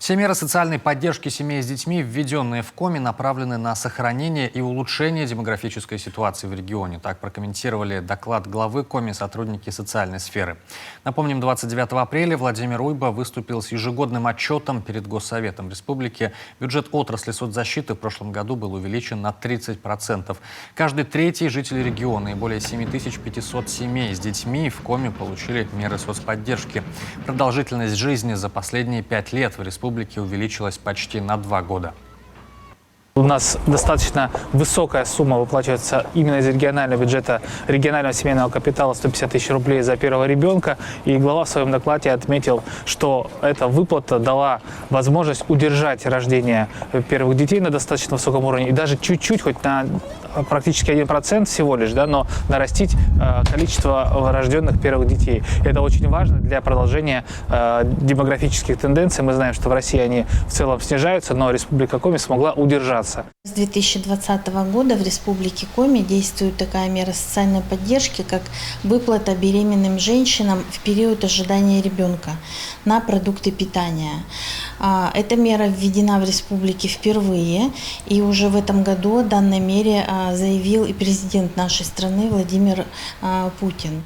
Все меры социальной поддержки семей с детьми, введенные в Коми, направлены на сохранение и улучшение демографической ситуации в регионе. Так прокомментировали доклад главы Коми сотрудники социальной сферы. Напомним, 29 апреля Владимир Уйба выступил с ежегодным отчетом перед Госсоветом Республики. Бюджет отрасли соцзащиты в прошлом году был увеличен на 30%. Каждый третий житель региона и более 7500 семей с детьми в Коми получили меры соцподдержки. Продолжительность жизни за последние 5 лет в республике увеличилась почти на 2 года. У нас достаточно высокая сумма выплачивается именно из регионального бюджета, регионального семейного капитала 150 тысяч рублей за первого ребенка. И глава в своем докладе отметил, что эта выплата дала возможность удержать рождение первых детей на достаточно высоком уровне и даже чуть-чуть, хоть на практически 1% всего лишь, да, но нарастить количество рожденных первых детей. Это очень важно для продолжения демографических тенденций. Мы знаем, что в России они в целом снижаются, но Республика Коми смогла удержаться. С 2020 года в Республике Коми действует такая мера социальной поддержки, как выплата беременным женщинам в период ожидания ребенка на продукты питания. Эта мера введена в республике впервые, и уже в этом году о данной мере заявил и президент нашей страны Владимир Путин.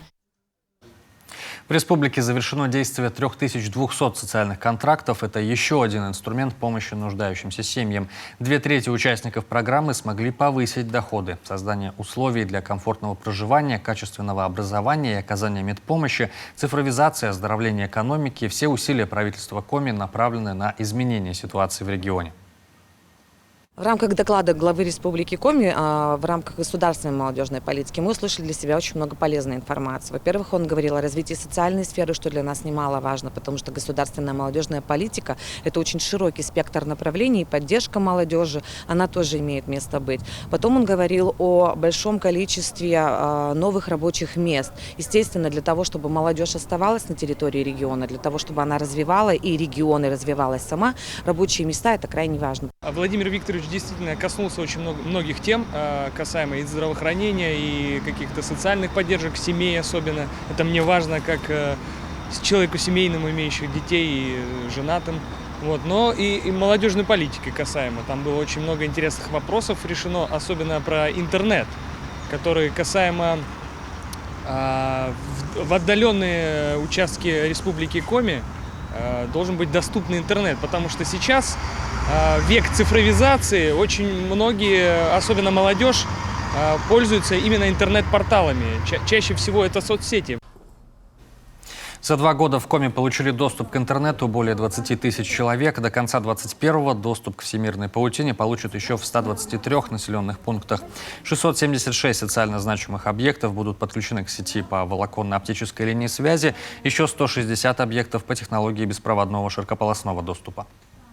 В республике завершено действие 3200 социальных контрактов. Это еще один инструмент помощи нуждающимся семьям. 2/3 участников программы смогли повысить доходы. Создание условий для комфортного проживания, качественного образования и оказания медпомощи, цифровизация, оздоровление экономики – все усилия правительства Коми направлены на изменение ситуации в регионе. В рамках доклада главы Республики Коми в рамках государственной молодежной политики мы услышали для себя очень много полезной информации. Во-первых, он говорил о развитии социальной сферы, что для нас немаловажно, потому что государственная молодежная политика – это очень широкий спектр направлений, и поддержка молодежи, она тоже имеет место быть. Потом он говорил о большом количестве новых рабочих мест. Естественно, для того, чтобы молодежь оставалась на территории региона, для того, чтобы она развивала и регионы развивалась сама, рабочие места – это крайне важно. Владимир Викторович действительно коснулся очень многих тем, касаемо и здравоохранения, и каких-то социальных поддержек, семей особенно. Это мне важно, как человеку семейному, имеющему детей и женатым. Вот. Но и молодежной политики касаемо. Там было очень много интересных вопросов решено, особенно про интернет, который касаемо в отдаленные участки Республики Коми должен быть доступный интернет, потому что сейчас век цифровизации, очень многие, особенно молодежь, пользуются именно интернет-порталами. Чаще всего это соцсети. За 2 года в Коми получили доступ к интернету более 20 тысяч человек. До конца 2021-го доступ к всемирной паутине получат еще в 123 населенных пунктах. 676 социально значимых объектов будут подключены к сети по волоконно-оптической линии связи. Еще 160 объектов по технологии беспроводного широкополосного доступа.